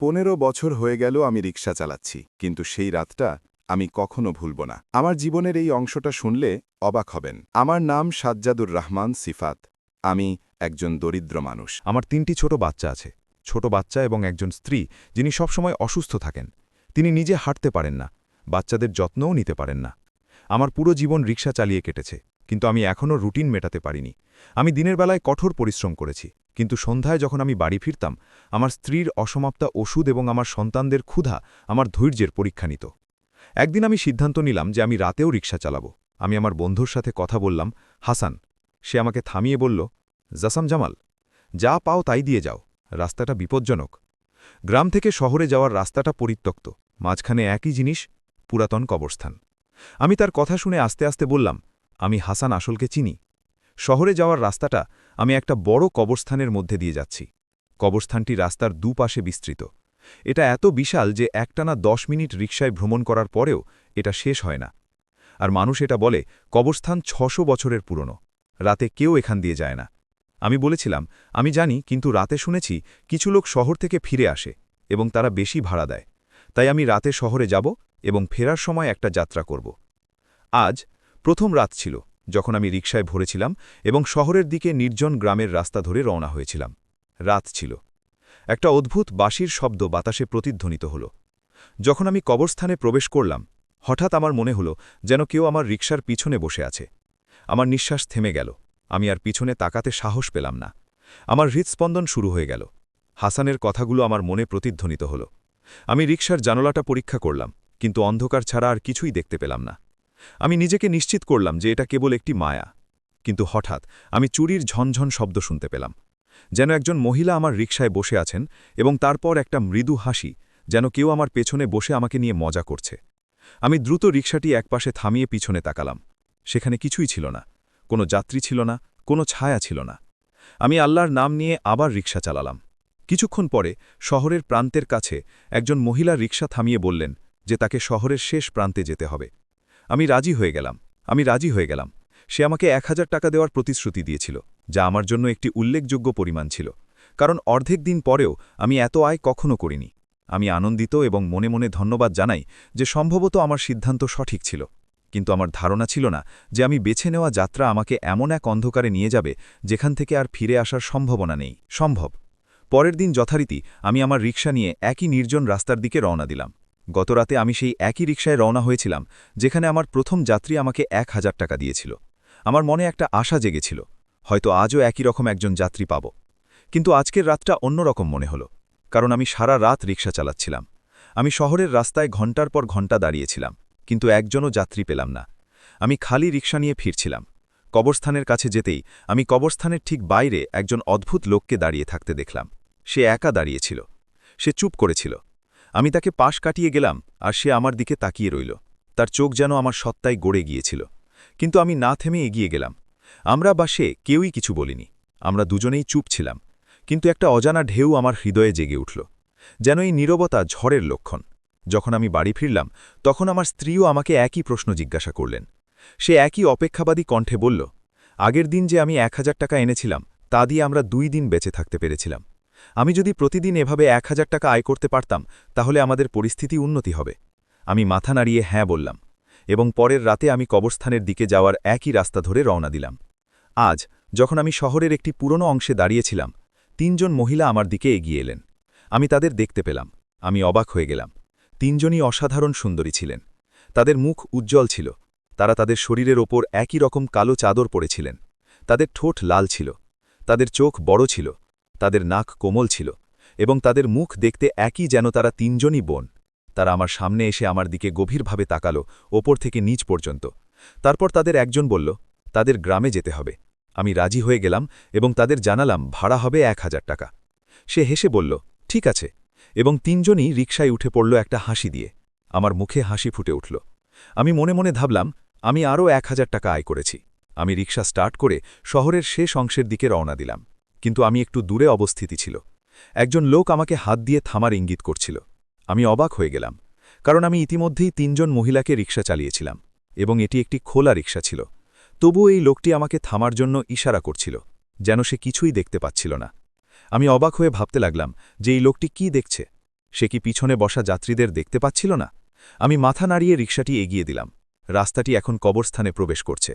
15 বছর হয়ে গেল আমি রিক্সা চালাচ্ছি, কিন্তু সেই রাতটা আমি কখনো ভুলব না। আমার জীবনের এই অংশটা শুনলে অবাক হবেন। আমার নাম সাজ্জাদুর রহমান সিফাত। আমি একজন দরিদ্র মানুষ। আমার ৩টি ছোট বাচ্চা আছে। ছোট বাচ্চা এবং একজন স্ত্রী যিনি সবসময় অসুস্থ থাকেন। তিনি নিজে হাঁটতে পারেন না, বাচ্চাদের যত্নও নিতে পারেন না। আমার পুরো জীবন রিক্সা চালিয়ে কেটেছে, কিন্তু আমি এখনও রুটিন মেটাতে পারিনি। আমি দিনের বেলায় কঠোর পরিশ্রম করেছি, কিন্তু সন্ধ্যায় যখন আমি বাড়ি ফিরতাম, আমার স্ত্রীর অসমাপ্তা ওষুধ এবং আমার সন্তানদের ক্ষুধা আমার ধৈর্যের পরীক্ষা নিত। একদিন আমি সিদ্ধান্ত নিলাম যে আমি রাতেও রিক্সা চালাব। আমি আমার বন্ধুর সাথে কথা বললাম, হাসান। সে আমাকে থামিয়ে বলল, জাসাম জামাল, যা পাও তাই দিয়ে যাও, রাস্তাটা বিপজ্জনক। গ্রাম থেকে শহরে যাওয়ার রাস্তাটা পরিত্যক্ত, মাঝখানে একই জিনিস, পুরাতন কবরস্থান। আমি তার কথা শুনে আস্তে আস্তে বললাম, আমি হাসান আসলকে চিনি। শহরে যাওয়ার রাস্তাটা আমি একটা বড় কবরস্থানের মধ্যে দিয়ে যাচ্ছি। কবরস্থানটি রাস্তার দুপাশে বিস্তৃত। এটা এত বিশাল যে একটানা 10 মিনিট রিকশায় ভ্রমণ করার পরেও এটা শেষ হয় না। আর মানুষ এটা বলে কবরস্থান 600 বছরের পুরনো, রাতে কেউ এখান দিয়ে যায় না। আমি বলেছিলাম, আমি জানি, কিন্তু রাতে শুনেছি কিছু লোক শহর থেকে ফিরে আসে এবং তারা বেশি ভাড়া দেয়। তাই আমি রাতে শহরে যাব এবং ফেরার সময় একটা যাত্রা করব। আজ প্রথম রাত ছিল যখন আমি রিকশায় ভরেছিলাম এবং শহরের দিকে নির্জন গ্রামের রাস্তা ধরে রওনা হয়েছিলাম। রাত ছিল। একটা অদ্ভুত বাঁশির শব্দ বাতাসে প্রতিধ্বনিত হল। যখন আমি কবরস্থানে প্রবেশ করলাম, হঠাৎ আমার মনে হলো যেন কেউ আমার রিকশার পিছনে বসে আছে। আমার নিঃশ্বাস থেমে গেল। আমি আর পিছনে তাকাতে সাহস পেলাম না। আমার হৃৎস্পন্দন শুরু হয়ে গেল। হাসানের কথাগুলো আমার মনে প্রতিধ্বনিত হল। আমি রিকশার জানালাটা পরীক্ষা করলাম, কিন্তু অন্ধকার ছাড়া আর কিছুই দেখতে পেলাম না। আমি নিজেকে নিশ্চিত করলাম যে এটা কেবল একটি মায়া। কিন্তু হঠাৎ আমি চুরির ঝনঝন শব্দ শুনতে পেলাম, যেন একজন মহিলা আমার রিকশায় বসে আছেন, এবং তারপর একটা মৃদু হাসি, যেন কেউ আমার পেছনে বসে আমাকে নিয়ে মজা করছে। আমি দ্রুত রিকশাটি একপাশে থামিয়ে পিছনে তাকালাম। সেখানে কিছুই ছিল না, কোনো যাত্রী ছিল না, কোনো ছায়া ছিল না। আমি আল্লাহর নাম নিয়ে আবার রিকশা চালালাম। কিছুক্ষণ পরে শহরের প্রান্তের কাছে একজন মহিলা রিকশা থামিয়ে বললেন যে তাকে শহরের শেষ প্রান্তে যেতে হবে। আমি রাজি হয়ে গেলাম। সে আমাকে 1000 টাকা দেওয়ার প্রতিশ্রুতি দিয়েছিল, যা আমার জন্য একটি উল্লেখযোগ্য পরিমাণ ছিল, কারণ অর্ধেক দিন পরেও আমি এত আয় কখনো করিনি। আমি আনন্দিত এবং মনে মনে ধন্যবাদ জানাই যে সম্ভবত আমার সিদ্ধান্ত সঠিক ছিল। কিন্তু আমার ধারণা ছিল না যে আমি বেছে নেওয়া যাত্রা আমাকে এমন এক অন্ধকারে নিয়ে যাবে যেখান থেকে আর ফিরে আসার সম্ভাবনা নেই। পরের দিন যথারীতি আমি আমার রিকশা নিয়ে একই নির্জন রাস্তার দিকে রওনা দিলাম। গতরাতে আমি সেই একই রিকশায় রওনা হয়েছিলাম যেখানে আমার প্রথম যাত্রী আমাকে 1000 টাকা দিয়েছিল। আমার মনে একটা আশা জেগেছিল, হয়তো আজও একই রকম একজন যাত্রী পাব। কিন্তু আজকের রাতটা অন্যরকম মনে হলো, কারণ আমি সারা রাত রিকশা চালাচ্ছিলাম। আমি শহরের রাস্তায় ঘণ্টার পর ঘণ্টা দাঁড়িয়েছিলাম, কিন্তু একজনও যাত্রী পেলাম না। আমি খালি রিকশা নিয়ে ফিরছিলাম। কবরস্থানের কাছে যেতেই আমি কবরস্থানের ঠিক বাইরে একজন অদ্ভুত লোককে দাঁড়িয়ে থাকতে দেখলাম। সে একা দাঁড়িয়েছিল। সে চুপ করেছিল। আমি তাকে পাশ কাটিয়ে গেলাম, আর সে আমার দিকে তাকিয়ে রইল। তার চোখ যেন আমার সত্তায় গড়ে গিয়েছিল। কিন্তু আমি না থেমে এগিয়ে গেলাম। আমরা বা সে কেউই কিছু বলিনি। আমরা দুজনেই চুপ ছিলাম। কিন্তু একটা অজানা ঢেউ আমার হৃদয়ে জেগে উঠল, যেন এই নীরবতা ঝড়ের লক্ষণ। যখন আমি বাড়ি ফিরলাম, তখন আমার স্ত্রীও আমাকে একই প্রশ্ন জিজ্ঞাসা করলেন। সে একই অপেক্ষাবাদী কণ্ঠে বলল, আগের দিন যে আমি 1000 টাকা এনেছিলাম, তা দিয়ে আমরা 2 দিন বেঁচে থাকতে পেরেছিলাম। আমি যদি প্রতিদিন এভাবে 1000 টাকা আয় করতে পারতাম, তাহলে আমাদের পরিস্থিতি উন্নতি হবে। আমি মাথা নাড়িয়ে হ্যাঁ বললাম, এবং পরের রাতে আমি কবরস্থানের দিকে যাওয়ার একই রাস্তা ধরে রওনা দিলাম। আজ যখন আমি শহরের একটি পুরনো অংশে দাঁড়িয়েছিলাম, 3 জন মহিলা আমার দিকে এগিয়ে এলেন। আমি তাদের দেখতে পেলাম। আমি অবাক হয়ে গেলাম। 3 জনই অসাধারণ সুন্দরী ছিলেন। তাদের মুখ উজ্জ্বল ছিল। তারা তাদের শরীরের ওপর একই রকম কালো চাদর পরেছিলেন। তাদের ঠোঁট লাল ছিল। তাদের চোখ বড় ছিল। তাদের নাক কোমল ছিল, এবং তাদের মুখ দেখতে একই, যেন তারা 3 জনই বোন। তারা আমার সামনে এসে আমার দিকে গভীরভাবে তাকালো, ওপর থেকে নিচ পর্যন্ত। তারপর তাদের একজন বলল, তাদের গ্রামে যেতে হবে। আমি রাজি হয়ে গেলাম এবং তাদের জানালাম ভাড়া হবে 1000 টাকা। সে হেসে বলল, ঠিক আছে, এবং 3 জনই রিকশায় উঠে পড়ল একটা হাসি দিয়ে। আমার মুখে হাসি ফুটে উঠল। আমি মনে মনে ভাবলাম, আমি আরও 1000 টাকা আয় করেছি। আমি রিকশা স্টার্ট করে শহরের শেষ অংশের দিকে রওনা দিলাম। কিন্তু আমি একটু দূরে অবস্থিতি ছিল। একজন লোক আমাকে হাত দিয়ে থামার ইঙ্গিত করছিল। আমি অবাক হয়ে গেলাম, কারণ আমি ইতিমধ্যেই 3 জন মহিলাকে রিকশা চালিয়েছিলাম, এবং এটি একটি খোলা রিকশা ছিল। তবুও এই লোকটি আমাকে থামার জন্য ইশারা করছিল, যেন সে কিছুই দেখতে পাচ্ছিল না। আমি অবাক হয়ে ভাবতে লাগলাম যে এই লোকটি কি দেখছে। সে কি পিছনে বসা যাত্রীদের দেখতে পাচ্ছিল না? আমি মাথা নাড়িয়ে রিকশাটি এগিয়ে দিলাম। রাস্তাটি এখন কবরস্থানে প্রবেশ করছে।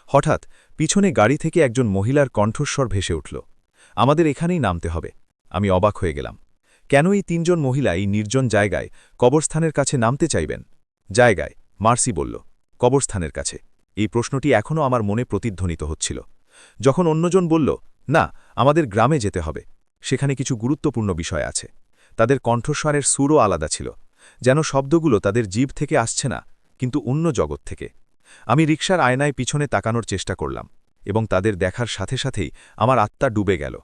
হঠাৎ পিছনে গাড়ি থেকে একজন মহিলার কণ্ঠস্বর ভেসে উঠল, আমাদের এখানেই নামতে হবে। আমি অবাক হয়ে গেলাম। কেন এই তিনজন মহিলা এই নির্জন জায়গায় কবরস্থানের কাছে নামতে চাইবেন? জায়গায়, মার্সি বলল। কবরস্থানের কাছে। এই প্রশ্নটি এখনও আমার মনে প্রতিধ্বনিত হচ্ছিল। যখন অন্যজন বলল, না, আমাদের গ্রামে যেতে হবে, সেখানে কিছু গুরুত্বপূর্ণ বিষয় আছে। তাদের কণ্ঠস্বরের সুরও আলাদা ছিল, যেন শব্দগুলো তাদের জিভ থেকে আসছে না, কিন্তু অন্য জগৎ থেকে। আমি রিকশার আয়নায় পিছনে তাকানোর চেষ্টা করলাম, এবং তাদের দেখার সাথে সাথেই আমার আত্মা ডুবে গেল।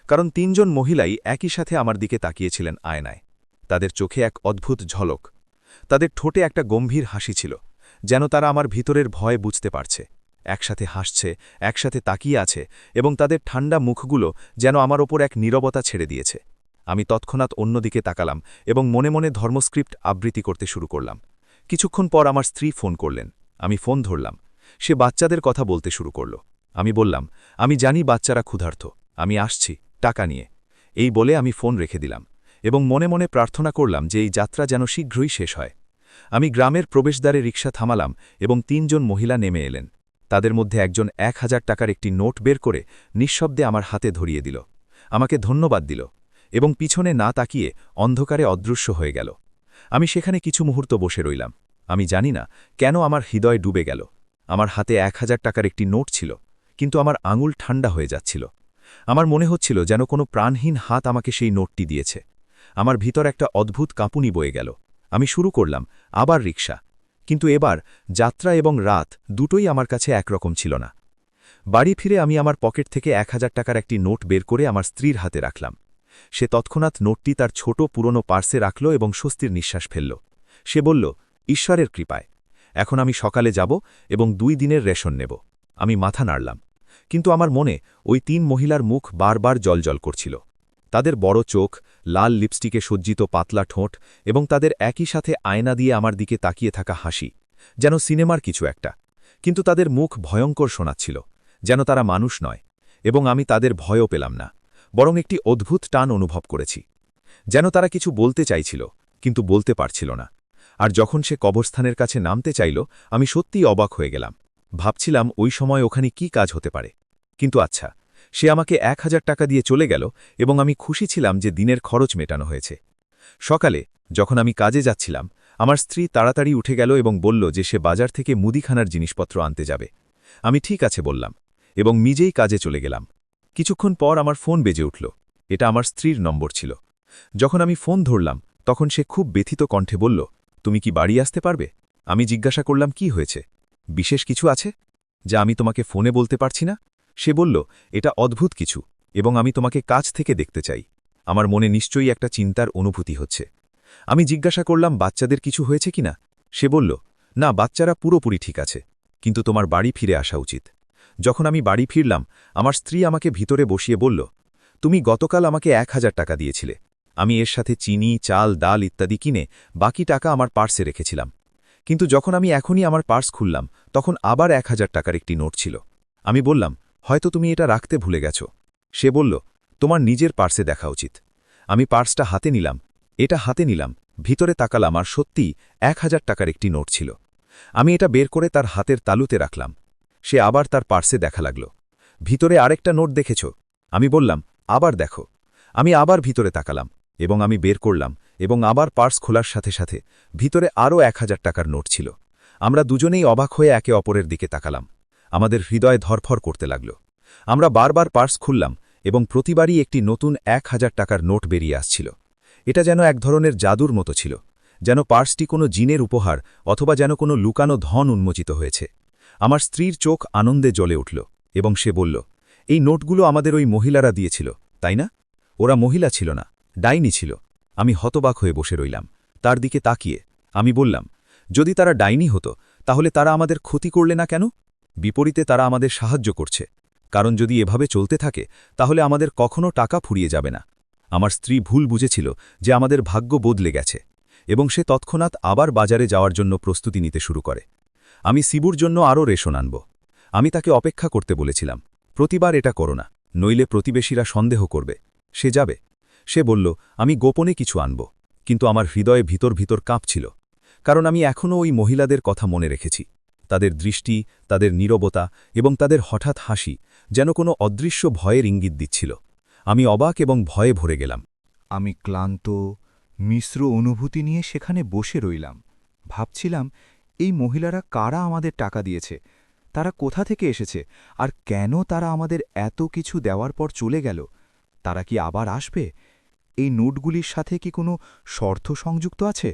কারণ তিনজন মহিলাই একই সাথে আমার দিকে তাকিয়েছিলেন আয়নায়। তাদের চোখে এক অদ্ভুত ঝলক। তাদের ঠোঁটে একটা গম্ভীর হাসি ছিল, যেন তারা আমার ভিতরের ভয় বুঝতে পারছে। একসাথে হাসছে, একসাথে তাকিয়ে আছে, এবং তাদের ঠান্ডা মুখগুলো যেন আমার ওপর এক নীরবতা ছেড়ে দিয়েছে। আমি তৎক্ষণাৎ অন্যদিকে তাকালাম এবং মনে মনে ধর্মস্ক্রিপ্ট আবৃত্তি করতে শুরু করলাম। কিছুক্ষণ পর আমার স্ত্রী ফোন করলেন। আমি ফোন ধরলাম। সে বাচ্চাদের কথা বলতে শুরু করল। আমি বললাম, আমি জানি বাচ্চারা ক্ষুধার্ত, আমি আসছি টাকা নিয়ে। এই বলে আমি ফোন রেখে দিলাম এবং মনে মনে প্রার্থনা করলাম যে এই যাত্রা যেন শীঘ্রই শেষ হয়। আমি গ্রামের প্রবেশদ্বারে রিকশা থামালাম এবং তিনজন মহিলা নেমে এলেন। তাদের মধ্যে একজন 1000 টাকার একটি নোট বের করে নিঃশব্দে আমার হাতে ধরিয়ে দিল, আমাকে ধন্যবাদ দিল এবং পিছনে না তাকিয়ে অন্ধকারে অদৃশ্য হয়ে গেল। আমি সেখানে কিছু মুহূর্ত বসে রইলাম। আমি জানি না কেন আমার হৃদয় ডুবে গেল। আমার হাতে 1000 টাকার একটি নোট ছিল, কিন্তু আমার আঙুল ঠান্ডা হয়ে যাচ্ছিল। আমার মনে হচ্ছিল যেন কোনো প্রাণহীন হাত আমাকে সেই নোটটি দিয়েছে। আমার ভিতর একটা অদ্ভুত কাঁপুনি বয়ে গেল। আমি শুরু করলাম আবার রিকশা, কিন্তু এবার যাত্রা এবং রাত দুটোই আমার কাছে একরকম ছিল না। বাড়ি ফিরে আমি আমার পকেট থেকে 1000 টাকার একটি নোট বের করে আমার স্ত্রীর হাতে রাখলাম। সে তৎক্ষণাৎ নোটটি তার ছোট পুরনো পার্সে রাখল এবং স্বস্তির নিঃশ্বাস ফেলল। সে বলল, ঈশ্বরের কৃপায় এখন আমি সকালে যাব এবং 2 দিনের রেশন নেব। আমি মাথা নাড়লাম, কিন্তু আমার মনে ওই 3 মহিলার মুখ বারবার জলজল করছিল। তাদের বড় চোখ, লাল লিপস্টিকে সজ্জিত পাতলা ঠোঁট এবং তাদের একই সাথে আয়না দিয়ে আমার দিকে তাকিয়ে থাকা হাসি, যেন সিনেমার কিছু একটা। কিন্তু তাদের মুখ ভয়ঙ্কর শোনাচ্ছিল, যেন তারা মানুষ নয়। এবং আমি তাদের ভয়ও পেলাম না, বরং একটি অদ্ভুত টান অনুভব করেছি। যেন তারা কিছু বলতে চাইছিল, কিন্তু বলতে পারছিল না। আর যখন সে কবরস্থানের কাছে নামতে চাইল, আমি সত্যিই অবাক হয়ে গেলাম। ভাবছিলাম ওই সময় ওখানে কি কাজ হতে পারে। কিন্তু আচ্ছা, সে আমাকে 1000 টাকা দিয়ে চলে গেল এবং আমি খুশি ছিলাম যে দিনের খরচ মেটানো হয়েছে। সকালে যখন আমি কাজে যাচ্ছিলাম, আমার স্ত্রী তাড়াতাড়ি উঠে গেল এবং বলল যে সে বাজার থেকে মুদিখানার জিনিসপত্র আনতে যাবে। আমি ঠিক আছে বললাম এবং নিজেই কাজে চলে গেলাম। কিছুক্ষণ পর আমার ফোন বেজে উঠল। এটা আমার স্ত্রীর নম্বর ছিল। যখন আমি ফোন ধরলাম, তখন সে খুব ব্যথিত কণ্ঠে বলল, তুমি কি বাড়ি আসতে পারবে? আমি জিজ্ঞাসা করলাম, কি হয়েছে? বিশেষ কিছু আছে যা আমি তোমাকে ফোনে বলতে পারছি না? সে বলল, এটা অদ্ভুত কিছু এবং আমি তোমাকে কাছ থেকে দেখতে চাই। আমার মনে নিশ্চয়ই একটা চিন্তার অনুভূতি হচ্ছে। আমি জিজ্ঞাসা করলাম, বাচ্চাদের কিছু হয়েছে কিনা? সে বলল, না, বাচ্চারা পুরোপুরি ঠিক আছে, কিন্তু তোমার বাড়ি ফিরে আসা উচিত। যখন আমি বাড়ি ফিরলাম, আমার স্ত্রী আমাকে ভিতরে বসিয়ে বলল, তুমি গতকাল আমাকে 1000 টাকা দিয়েছিলে। আমি এর সাথে চিনি, চাল, ডাল ইত্যাদি কিনে বাকি টাকা আমার পার্সে রেখেছিলাম। কিন্তু যখন আমি এখনই আমার পার্স খুললাম, তখন আবার 1000 টাকার একটি নোট ছিল। আমি বললাম, হয়তো তুমি এটা রাখতে ভুলে গেছ। সে বলল, তোমার নিজের পার্সে দেখা উচিত। আমি পার্সটা হাতে নিলাম, ভিতরে তাকালাম আর সত্যিই 1000 টাকার একটি নোট ছিল। আমি এটা বের করে তার হাতের তালুতে রাখলাম। সে আবার তার পার্সে দেখা লাগল। ভিতরে আরেকটা নোট দেখেছ? আমি বললাম, আবার দেখো। আমি আবার ভিতরে তাকালাম এবং আমি বের করলাম এবং আবার পার্স খোলার সাথে সাথে ভিতরে আরও 1000 টাকার নোট ছিল। আমরা দুজনেই অবাক হয়ে একে অপরের দিকে তাকালাম। আমাদের হৃদয় ধরফর করতে লাগল। আমরা বারবার পার্স খুললাম এবং প্রতিবারই একটি নতুন 1000 টাকার নোট বেরিয়ে আসছিল। এটা যেন এক ধরনের জাদুর মতো ছিল, যেন পার্সটি কোনো জিনের উপহার অথবা যেন কোনো লুকানো ধন উন্মোচিত হয়েছে। আমার স্ত্রীর চোখ আনন্দে জ্বলে উঠল এবং সে বলল, এই নোটগুলো আমাদের ওই মহিলারা দিয়েছিল, তাই না? ওরা মহিলা ছিল না, ডাইনি ছিল। আমি হতবাক হয়ে বসে রইলাম, তার দিকে তাকিয়ে। আমি বললাম, যদি তারা ডাইনি হতো তাহলে তারা আমাদের ক্ষতি করলে না কেন? বিপরীতে তারা আমাদের সাহায্য করছে, কারণ যদি এভাবে চলতে থাকে তাহলে আমাদের কখনো টাকা ফুরিয়ে যাবে না। আমার স্ত্রী ভুল বুঝেছিল যে আমাদের ভাগ্য বদলে গেছে এবং সে তৎক্ষণাৎ আবার বাজারে যাওয়ার জন্য প্রস্তুতি নিতে শুরু করে। আমি সিবুর জন্য আরও রেশন আনব। আমি তাকে অপেক্ষা করতে বলেছিলাম, প্রতিবার এটা করো না, নইলে প্রতিবেশীরা সন্দেহ করবে। সে যাবে। সে বলল, আমি গোপনে কিছু আনব। কিন্তু আমার হৃদয়ে ভিতর ভিতর কাঁপছিল, কারণ আমি এখনও ওই মহিলাদের কথা মনে রেখেছি। তাদের দৃষ্টি, তাদের নীরবতা এবং তাদের হঠাৎ হাসি যেন কোনো অদৃশ্য ভয়ের ইঙ্গিত দিচ্ছিল। আমি অবাক এবং ভয়ে ভরে গেলাম। আমি ক্লান্ত, মিশ্র অনুভূতি নিয়ে সেখানে বসে রইলাম। ভাবছিলাম, এই মহিলারা কারা আমাদের টাকা দিয়েছে, তারা কোথা থেকে এসেছে, আর কেন তারা আমাদের এত কিছু দেওয়ার পর চলে গেল? তারা কি আবার আসবে? এই নোটগুলির সাথে কি কোনো শর্ত সংযুক্ত আছে,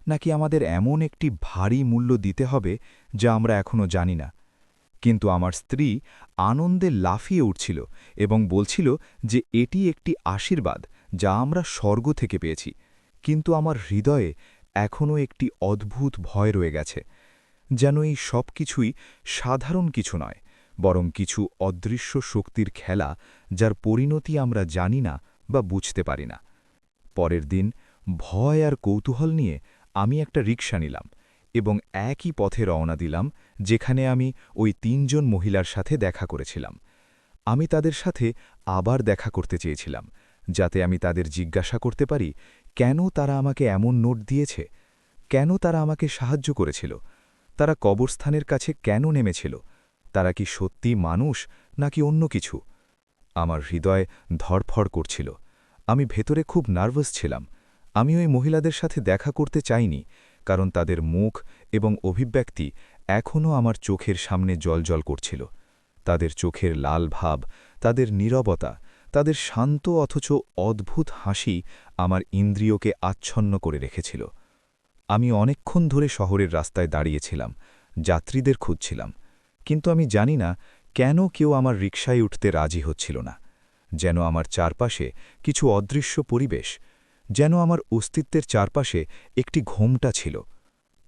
নাকি আমাদের এমন একটি ভারী মূল্য দিতে হবে যা আমরা এখনও জানি না? কিন্তু আমার স্ত্রী আনন্দে লাফিয়ে উঠছিল এবং বলছিল যে এটি একটি আশীর্বাদ যা আমরা স্বর্গ থেকে পেয়েছি। কিন্তু আমার হৃদয়ে এখনও একটি অদ্ভুত ভয় রয়ে গেছে, যেন এই সব কিছুই সাধারণ কিছু নয়, বরং কিছু অদৃশ্য শক্তির খেলা, যার পরিণতি আমরা জানি না বা বুঝতে পারি না। পরের দিন ভয় আর কৌতূহল নিয়ে আমি একটা রিকশা নিলাম এবং একই পথে রওনা দিলাম যেখানে আমি ওই ৩ জন মহিলার সাথে দেখা করেছিলাম। আমি তাদের সাথে আবার দেখা করতে চেয়েছিলাম, যাতে আমি তাদের জিজ্ঞাসা করতে পারি কেন তারা আমাকে এমন নোট দিয়েছে, কেন তারা আমাকে সাহায্য করেছিল, তারা কবরস্থানের কাছে কেন নেমেছিল, তারা কি সত্যি মানুষ নাকি অন্য কিছু। আমার হৃদয় ধড়ফড় করছিল। আমি ভেতরে খুব নার্ভাস ছিলাম। আমি ওই মহিলাদের সাথে দেখা করতে চাইনি, কারণ তাদের মুখ এবং অভিব্যক্তি এখনও আমার চোখের সামনে জ্বলজ্বল করছিল। তাদের চোখের লাল ভাব, তাদের নীরবতা, তাদের শান্ত অথচ অদ্ভুত হাসি আমার ইন্দ্রিয়কে আচ্ছন্ন করে রেখেছিল। আমি অনেকক্ষণ ধরে শহরের রাস্তায় দাঁড়িয়েছিলাম, যাত্রীদের খুঁজছিলাম, কিন্তু আমি জানি না কেন কেউ আমার রিকশায় উঠতে রাজি হচ্ছিল না। যেন আমার চারপাশে কিছু অদৃশ্য পরিবেশ, যেন আমার অস্তিত্বের চারপাশে একটি ঘোমটা ছিল।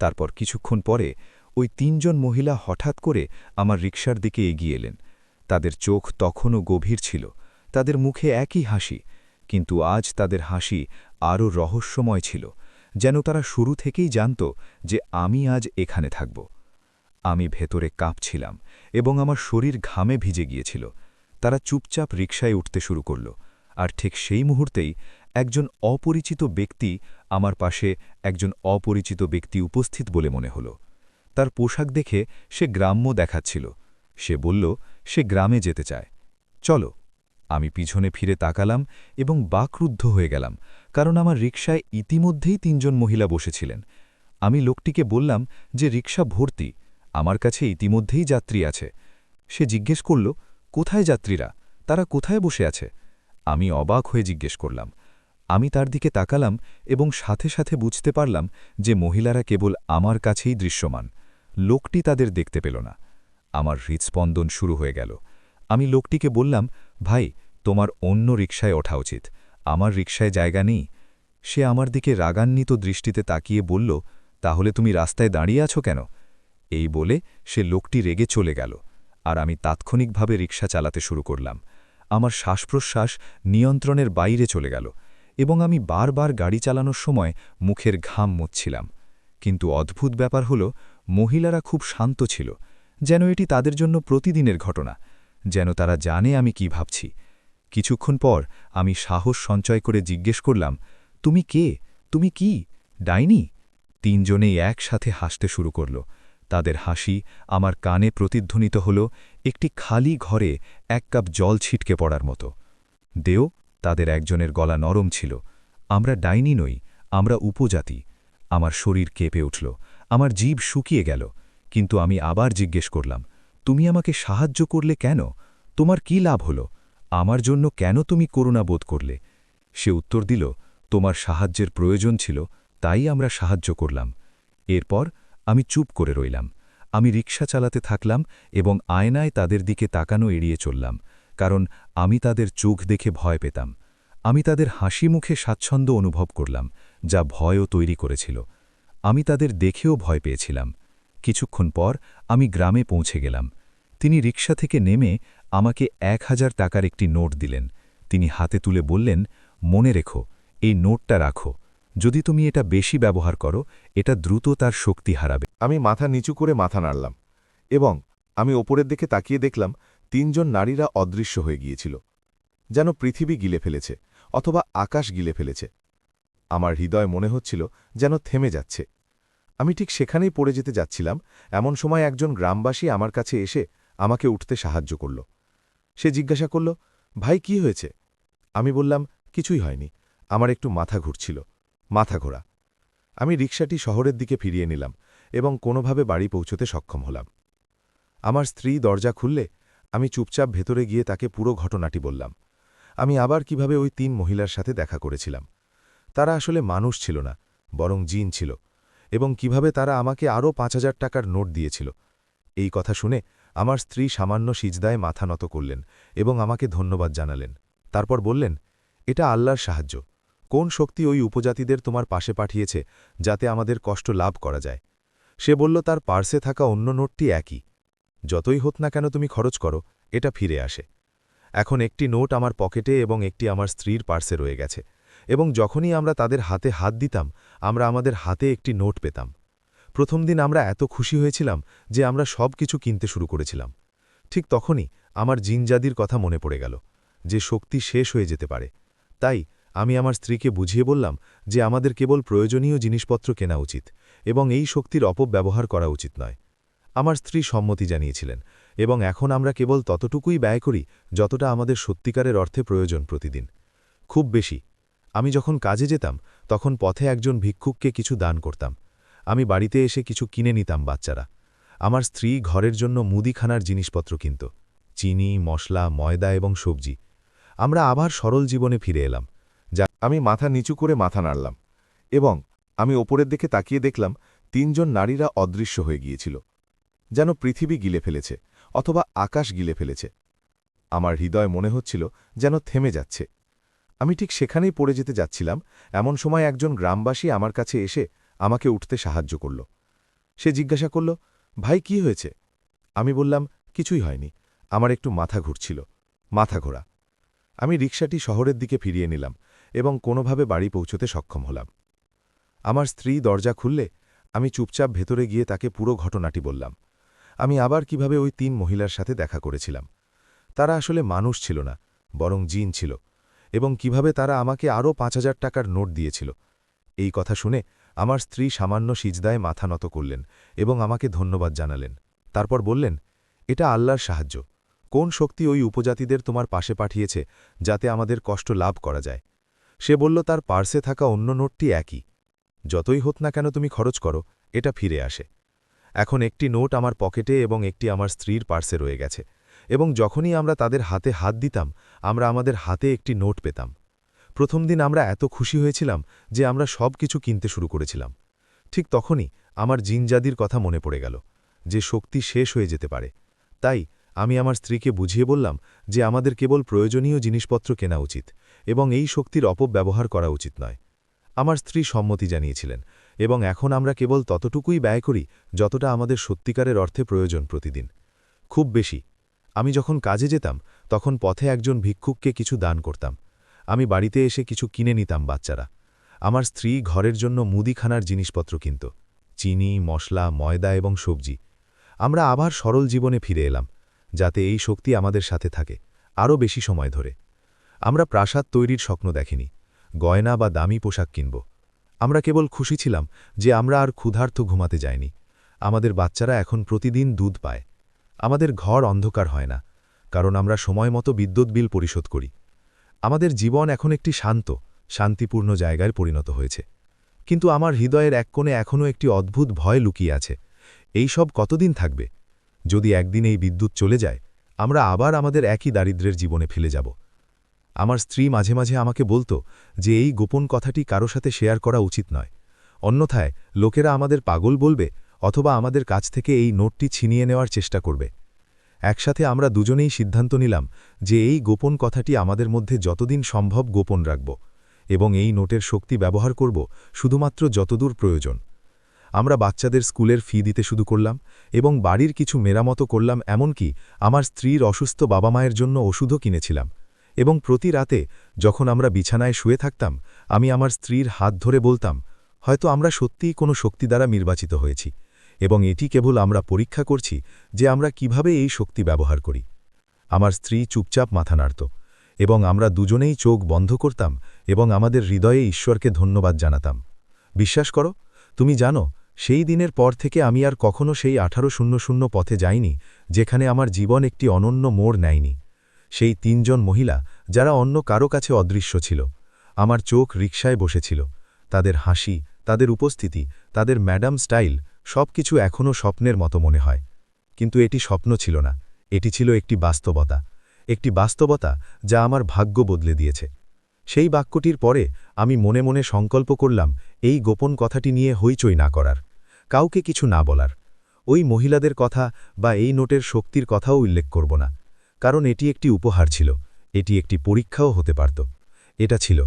তারপর কিছুক্ষণ পরে ওই ৩ জন মহিলা হঠাৎ করে আমার রিকশার দিকে এগিয়ে এলেন। তাদের চোখ তখনও গভীর ছিল, তাদের মুখে একই হাসি, কিন্তু আজ তাদের হাসি আরও রহস্যময় ছিল, যেন তারা শুরু থেকেই জানত যে আমি আজ এখানে থাকব। আমি ভেতরে কাঁপছিলাম এবং আমার শরীর ঘামে ভিজে গিয়েছিল। তারা চুপচাপ রিকশায় উঠতে শুরু করল, আর ঠিক সেই মুহূর্তেই একজন অপরিচিত ব্যক্তি আমার পাশে একজন অপরিচিত ব্যক্তি উপস্থিত বলে মনে হল। তার পোশাক দেখে সে গ্রাম্য দেখাচ্ছিল। সে বলল সে গ্রামে যেতে চায়। চলো। আমি পিছনে ফিরে তাকালাম এবং বাকরুদ্ধ হয়ে গেলাম, কারণ আমার রিকশায় ইতিমধ্যেই ৩ জন মহিলা বসেছিলেন। আমি লোকটিকে বললাম যে রিকশা ভর্তি, আমার কাছে ইতিমধ্যেই যাত্রী আছে। সে জিজ্ঞেস করল, কোথায় যাত্রীরা, তারা কোথায় বসে আছে? আমি অবাক হয়ে জিজ্ঞেস করলাম। আমি তার দিকে তাকালাম এবং সাথে সাথে বুঝতে পারলাম যে মহিলারা কেবল আমার কাছেই দৃশ্যমান। লোকটি তাদের দেখতে পেল না। আমার হৃৎস্পন্দন শুরু হয়ে গেল। আমি লোকটিকে বললাম, ভাই, তোমার অন্য রিকশায় ওঠা উচিত, আমার রিকশায় জায়গা নেই। সে আমার দিকে রাগান্বিত দৃষ্টিতে তাকিয়ে বলল, তাহলে তুমি রাস্তায় দাঁড়িয়ে আছো কেন? এই বলে সে লোকটি রেগে চলে গেল, আর আমি তাৎক্ষণিকভাবে রিকশা চালাতে শুরু করলাম। আমার শ্বাসপ্রশ্বাস নিয়ন্ত্রণের বাইরে চলে গেল এবং আমি বারবার গাড়ি চালানোর সময় মুখের ঘাম মুছছিলাম। কিন্তু অদ্ভুত ব্যাপার হল, মহিলারা খুব শান্ত ছিল, যেন এটি তাদের জন্য প্রতিদিনের ঘটনা, যেন তারা জানে আমি কি ভাবছি। কিছুক্ষণ পর আমি সাহস সঞ্চয় করে জিজ্ঞেস করলাম, তুমি কে, তুমি কি, ডাইনি? ৩ জনেই একসাথে হাসতে শুরু করল। তাদের হাসি আমার কানে প্রতিধ্বনিত হল একটি খালি ঘরে ১ কাপ জল ছিটকে পড়ার মতো। দেও, তাদের একজনের গলা নরম ছিল। আমরা ডাইনি নই, আমরা উপজাতি। আমার শরীর কেঁপে উঠল, আমার জিভ শুকিয়ে গেল, কিন্তু আমি আবার জিজ্ঞেস করলাম, তুমি আমাকে সাহায্য করলে কেন? তোমার কি লাভ হল? আমার জন্য কেন তুমি করুণা বোধ করলে? সে উত্তর দিল, তোমার সাহায্যের প্রয়োজন ছিল, তাই আমরা সাহায্য করলাম। এরপর আমি চুপ করে রইলাম। আমি রিকশা চালাতে থাকলাম এবং আয়নায় তাদের দিকে তাকানো এড়িয়ে চললাম, কারণ আমি তাদের চোখ দেখে ভয় পেতাম। আমি তাদের হাসি মুখে স্বাচ্ছন্দ্য অনুভব করলাম, যা ভয়ও তৈরি করেছিল। আমি তাদের দেখেও ভয় পেয়েছিলাম। কিছুক্ষণ পর আমি গ্রামে পৌঁছে গেলাম। তিনি রিকশা থেকে নেমে আমাকে ১,০০০ টাকার একটি নোট দিলেন। তিনি হাতে তুলে বললেন, মনে রেখো, এই নোটটা রাখো। যদি তুমি এটা বেশি ব্যবহার করো, এটা দ্রুত তার শক্তি হারাবে। আমি মাথা নিচু করে মাথা নাড়লাম এবং আমি ওপরের দিকে তাকিয়ে দেখলাম ৩ জন নারীরা অদৃশ্য হয়ে গিয়েছিল, যেন পৃথিবী গিলে ফেলেছে অথবা আকাশ গিলে ফেলেছে। আমার হৃদয় মনে হচ্ছিল যেন থেমে যাচ্ছে। আমি ঠিক সেখানেই পড়ে যেতে যাচ্ছিলাম, এমন সময় একজন গ্রামবাসী আমার কাছে এসে আমাকে উঠতে সাহায্য করল। সে জিজ্ঞাসা করল, ভাই কি হয়েছে? আমি বললাম, কিছুই হয়নি, আমার একটু মাথা ঘুরছিল। মাথা ঘোরা। আমি রিকশাটি শহরের দিকে ফিরিয়ে নিলাম এবং কোনোভাবে বাড়ি পৌঁছতে সক্ষম হলাম। আমার স্ত্রী দরজা খুললে আমি চুপচাপ ভেতরে গিয়ে তাকে পুরো ঘটনাটি বললাম। আমি আবার কিভাবে ওই ৩ মহিলার সাথে দেখা করেছিলাম। তারা আসলে মানুষ ছিল না, বরং জিন ছিল, এবং কিভাবে তারা আমাকে আরও ৫,০০০ টাকার নোট দিয়েছিল। এই কথা শুনে আমার স্ত্রী সামান্য সিজদায় মাথা নত করলেন এবং আমাকে ধন্যবাদ জানালেন। তারপর বললেন, এটা আল্লাহর সাহায্য। কোন শক্তি ওই উপজাতিদের তোমার পাশে পাঠিয়েছে যাতে আমাদের কষ্ট লাভ করা যায়? সে বলল, তার পার্সে থাকা অন্য নোটটি একই। যতই হোক না কেন তুমি খরচ করো, এটা ফিরে আসে। এখন একটি নোট আমার পকেটে এবং একটি আমার স্ত্রীর পার্সে রয়ে গেছে, এবং যখনই আমরা তাদের হাতে হাত দিতাম আমরা আমাদের হাতে একটি নোট পেতাম। প্রথম দিন আমরা এত খুশি হয়েছিলাম যে আমরা সব কিছু কিনতে শুরু করেছিলাম। ঠিক তখনই আমার জিনজাদির কথা মনে পড়ে গেল, যে শক্তি শেষ হয়ে যেতে পারে। তাই আমি আমার স্ত্রীকে বুঝিয়ে বললাম যে আমাদের কেবল প্রয়োজনীয় জিনিসপত্র কেনা উচিত এবং এই শক্তির অপব্যবহার করা উচিত নয়। আমার স্ত্রী সম্মতি জানিয়েছিলেন, এবং এখন আমরা কেবল ততটুকুই ব্যয় করি যতটা আমাদের সত্যিকারের অর্থে প্রয়োজন প্রতিদিন। খুব বেশি। আমি যখন কাজে যেতাম তখন পথে একজন ভিক্ষুককে কিছু দান করতাম। আমি বাড়িতে এসে কিছু কিনে নিতাম বাচ্চারা। আমার স্ত্রী ঘরের জন্য মুদিখানার জিনিসপত্র কিনত, চিনি, মশলা, ময়দা এবং সবজি। আমরা আবার সরল জীবনে ফিরে এলাম। আমি মাথা নিচু করে মাথা নাড়লাম, এবং আমি ওপরের দিকে তাকিয়ে দেখলাম ৩ জন নারীরা অদৃশ্য হয়ে গিয়েছিল, যেন পৃথিবী গিলে ফেলেছে অথবা আকাশ গিলে ফেলেছে। আমার হৃদয় মনে হচ্ছিল যেন থেমে যাচ্ছে। আমি ঠিক সেখানেই পড়ে যেতে যাচ্ছিলাম, এমন সময় একজন গ্রামবাসী আমার কাছে এসে আমাকে উঠতে সাহায্য করল। সে জিজ্ঞাসা করল, ভাই কি হয়েছে? আমি বললাম, কিছুই হয়নি, আমার একটু মাথা ঘুরছিল। মাথা ঘোরা। আমি রিকশাটি শহরের দিকে ফিরিয়ে নিলাম এবং কোনোভাবে বাড়ি পৌঁছতে সক্ষম হলাম। আমার স্ত্রী দরজা খুললে আমি চুপচাপ ভেতরে গিয়ে তাকে পুরো ঘটনাটি বললাম। আমি আবার কিভাবে ওই ৩ মহিলার সাথে দেখা করেছিলাম। তারা আসলে মানুষ ছিল না, বরং জিন ছিল, এবং কিভাবে তারা আমাকে আরও ৫,০০০ টাকার নোট দিয়েছিল। এই কথা শুনে আমার স্ত্রী সামান্য সিজদায় মাথা নত করলেন এবং আমাকে ধন্যবাদ জানালেন। তারপর বললেন, এটা আল্লাহর সাহায্য। কোন শক্তি ওই উপজাতিদের তোমার পাশে পাঠিয়েছে যাতে আমাদের কষ্ট লাভ করা যায়? সে বলল, তার পার্সে থাকা অন্য নোটটি একই। যতই হোক না কেন তুমি খরচ করো, এটা ফিরে আসে। এখন একটি নোট আমার পকেটে এবং একটি আমার স্ত্রীর পার্সে রয়ে গেছে, এবং যখনই আমরা তাদের হাতে হাত দিতাম আমরা আমাদের হাতে একটি নোট পেতাম। প্রথম দিন আমরা এত খুশি হয়েছিলাম যে আমরা সব কিছু কিনতে শুরু করেছিলাম। ঠিক তখনই আমার জিনজাদির কথা মনে পড়ে গেল, যে শক্তি শেষ হয়ে যেতে পারে। তাই আমি আমার স্ত্রীকে বুঝিয়ে বললাম যে আমাদের কেবল প্রয়োজনীয় জিনিসপত্র কেনা উচিত এবং এই শক্তির অপব্যবহার করা উচিত নয়। আমার স্ত্রী সম্মতি জানিয়েছিলেন, এবং এখন আমরা কেবল ততটুকুই ব্যয় করি যতটা আমাদের সত্যিকারের অর্থে প্রয়োজন প্রতিদিন। খুব বেশি। আমি যখন কাজে যেতাম তখন পথে একজন ভিক্ষুককে কিছু দান করতাম। আমি বাড়িতে এসে কিছু কিনে নিতাম বাচ্চারা। আমার স্ত্রী ঘরের জন্য মুদিখানার জিনিসপত্র কিনত, চিনি, মশলা, ময়দা এবং সবজি। আমরা আবার সরল জীবনে ফিরে এলাম, যাতে এই শক্তি আমাদের সাথে থাকে আরও বেশি সময় ধরে। আমরা প্রাসাদ তৈরির স্বপ্ন দেখিনি, গয়না বা দামি পোশাক কিনব। আমরা কেবল খুশি ছিলাম যে আমরা আর ক্ষুধার্ত ঘুমাতে যাইনি। আমাদের বাচ্চারা এখন প্রতিদিন দুধ পায়। আমাদের ঘর অন্ধকার হয় না, কারণ আমরা সময়মতো বিদ্যুৎ বিল পরিশোধ করি। আমাদের জীবন এখন একটি শান্ত, শান্তিপূর্ণ জায়গায় পরিণত হয়েছে। কিন্তু আমার হৃদয়ের এক কোণে এখনও একটি অদ্ভুত ভয় লুকিয়ে আছে। এই সব কতদিন থাকবে? যদি একদিন এই বিদ্যুৎ চলে যায়, আমরা আবার আমাদের একই দারিদ্র্যের জীবনে ফেলে যাব। আমার স্ত্রী মাঝে মাঝে আমাকে বলতো যে এই গোপন কথাটি কারো সাথে শেয়ার করা উচিত নয়, অন্যথায় লোকেরা আমাদের পাগল বলবে অথবা আমাদের কাছ থেকে এই নোটটি ছিনিয়ে নেওয়ার চেষ্টা করবে। একসাথে আমরা দুজনেই সিদ্ধান্ত নিলাম যে এই গোপন কথাটি আমাদের মধ্যে যতদিন সম্ভব গোপন রাখব, এবং এই নোটের শক্তি ব্যবহার করব শুধুমাত্র যতদূর প্রয়োজন। আমরা বাচ্চাদের স্কুলের ফি দিতে শুরু করলাম এবং বাড়ির কিছু মেরামতো করলাম, এমনকি আমার স্ত্রীর অসুস্থ বাবা মায়ের জন্য ওষুধও কিনেছিলাম। এবং প্রতি রাতে যখন আমরা বিছানায় শুয়ে থাকতাম আমি আমার স্ত্রীর হাত ধরে বলতাম, হয়তো আমরা সত্যিই কোনো শক্তি দ্বারা নির্বাচিত হয়েছি, এবং এটি কেবল আমরা পরীক্ষা করছি যে আমরা কিভাবে এই শক্তি ব্যবহার করি। আমার স্ত্রী চুপচাপ মাথা নাড়ত, এবং আমরা দুজনেই চোখ বন্ধ করতাম এবং আমাদের হৃদয়ে ঈশ্বরকে ধন্যবাদ জানাতাম। বিশ্বাস করো, তুমি জানো, সেই দিনের পর থেকে আমি আর কখনো সেই 1800 পথে যাইনি যেখানে আমার জীবন একটি অনন্য মোড় নেয়নি। সেই 3 জন মহিলা যারা অন্য কারো কাছে অদৃশ্য ছিল, আমার চোখ রিকশায় বসেছিল, তাদের হাসি, তাদের উপস্থিতি, তাদের ম্যাডাম স্টাইল সবকিছু এখনও স্বপ্নের মতো মনে হয়। কিন্তু এটি স্বপ্ন ছিল না, এটি ছিল একটি বাস্তবতা যা আমার ভাগ্য বদলে দিয়েছে। সেই বাক্যটির পরে আমি মনে মনে সংকল্প করলাম এই গোপন কথাটি নিয়ে হইচই না করার, কাউকে কিছু না বলার। ওই মহিলাদের কথা বা এই নোটের শক্তির কথাও উল্লেখ করব না, কারণ এটি একটি উপহার ছিল, এটি একটি পরীক্ষাও হতে পারত। এটা ছিল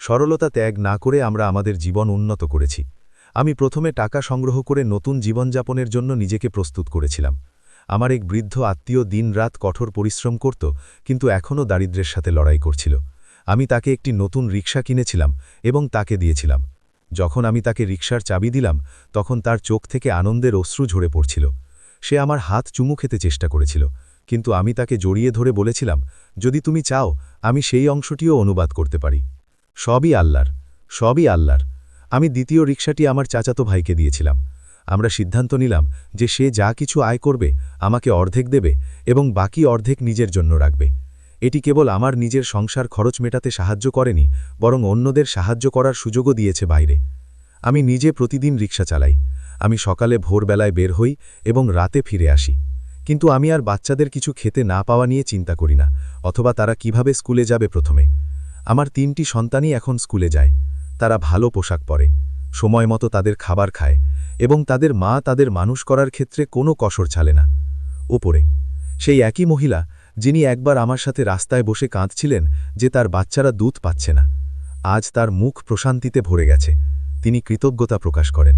সরলতা ত্যাগ না করে আমরা আমাদের জীবন উন্নত করেছি। আমি প্রথমে টাকা সংগ্রহ করে নতুন জীবনযাপনের জন্য নিজেকে প্রস্তুত করেছিলাম। আমার এক বৃদ্ধ আত্মীয় দিনরাত কঠোর পরিশ্রম করত, কিন্তু এখনও দারিদ্র্যের সাথে লড়াই করছিল। আমি তাকে একটি নতুন রিকশা কিনেছিলাম এবং তাকে দিয়েছিলাম। যখন আমি তাকে রিকশার চাবি দিলাম, তখন তার চোখ থেকে আনন্দের অশ্রু ঝরে পড়ছিল। সে আমার হাত চুমু খেতে চেষ্টা করেছিল, কিন্তু আমি তাকে জড়িয়ে ধরে বলেছিলাম, যদি তুমি চাও আমি সেই অংশটিও অনুবাদ করতে পারি। সবই আল্লাহর। আমি দ্বিতীয় রিকশাটি আমার চাচাতো ভাইকে দিয়েছিলাম। আমরা সিদ্ধান্ত নিলাম যে সে যা কিছু আয় করবে আমাকে অর্ধেক দেবে এবং বাকি অর্ধেক নিজের জন্য রাখবে। এটি কেবল আমার নিজের সংসার খরচ মেটাতে সাহায্য করেনি, বরং অন্যদের সাহায্য করার সুযোগও দিয়েছে বাইরে। আমি নিজে প্রতিদিন রিকশা চালাই। আমি সকালে ভোরবেলায় বের হই এবং রাতে ফিরে আসি। কিন্তু আমি আর বাচ্চাদের কিছু খেতে না পাওয়া নিয়ে চিন্তা করি না, অথবা তারা কিভাবে স্কুলে যাবে প্রথমে। আমার 3টি সন্তানই এখন স্কুলে যায়। তারা ভালো পোশাক পরে, সময় মতো তাদের খাবার খায় এবং তাদের মা তাদের মানুষ করার ক্ষেত্রে কোনো কসর ছাড়ে না। ওপরে সেই একই মহিলা যিনি একবার আমার সাথে রাস্তায় বসে কাঁদছিলেন যে তার বাচ্চারা দুধ পাচ্ছে না, আজ তার মুখ প্রশান্তিতে ভরে গেছে। তিনি কৃতজ্ঞতা প্রকাশ করেন।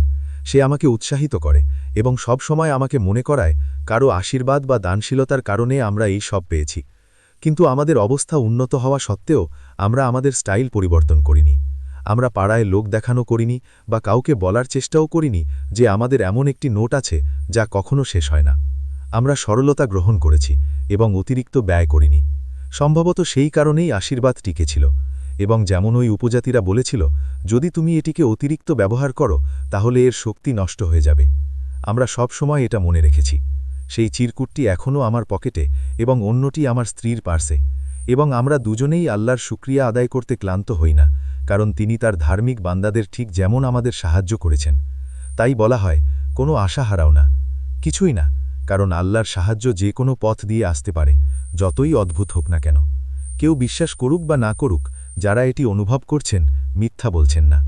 সে আমাকে উৎসাহিত করে এবং সব সময় আমাকে মনে করায় কারো আশীর্বাদ বা দানশীলতার কারণে আমরা এই সব পেয়েছি। কিন্তু আমাদের অবস্থা উন্নত হওয়া সত্ত্বেও আমরা আমাদের স্টাইল পরিবর্তন করিনি। আমরা পাড়ায় লোক দেখানো করিনি বা কাউকে বলার চেষ্টাও করিনি যে আমাদের এমন একটি নোট আছে যা কখনো শেষ হয় না। আমরা সরলতা গ্রহণ করেছি এবং অতিরিক্ত ব্যয় করিনি। সম্ভবত সেই কারণেই আশীর্বাদ টিকেছিল। এবং যেমন ওই উপজাতিরা বলেছিল, যদি তুমি এটিকে অতিরিক্ত ব্যবহার করো তাহলে এর শক্তি নষ্ট হয়ে যাবে। আমরা সব সময় এটা মনে রেখেছি। সেই চিরকুটটি এখনও আমার পকেটে এবং অন্যটি আমার স্ত্রীর পার্সে। এবং আমরা দুজনেই আল্লাহর শুকরিয়া আদায় করতে ক্লান্ত হই না, কারণ তিনি তার ধার্মিক বান্দাদের ঠিক যেমন আমাদের সাহায্য করেছেন। তাই বলা হয়, কোনো আশা হারাও না, কিছুই না, কারণ আল্লাহর সাহায্য যে কোনো পথ দিয়ে আসতে পারে, যতই অদ্ভুত হোক না কেন। কেউ বিশ্বাস করুক বা না করুক, যারা এটি অনুভব করছেন মিথ্যা বলছেন না।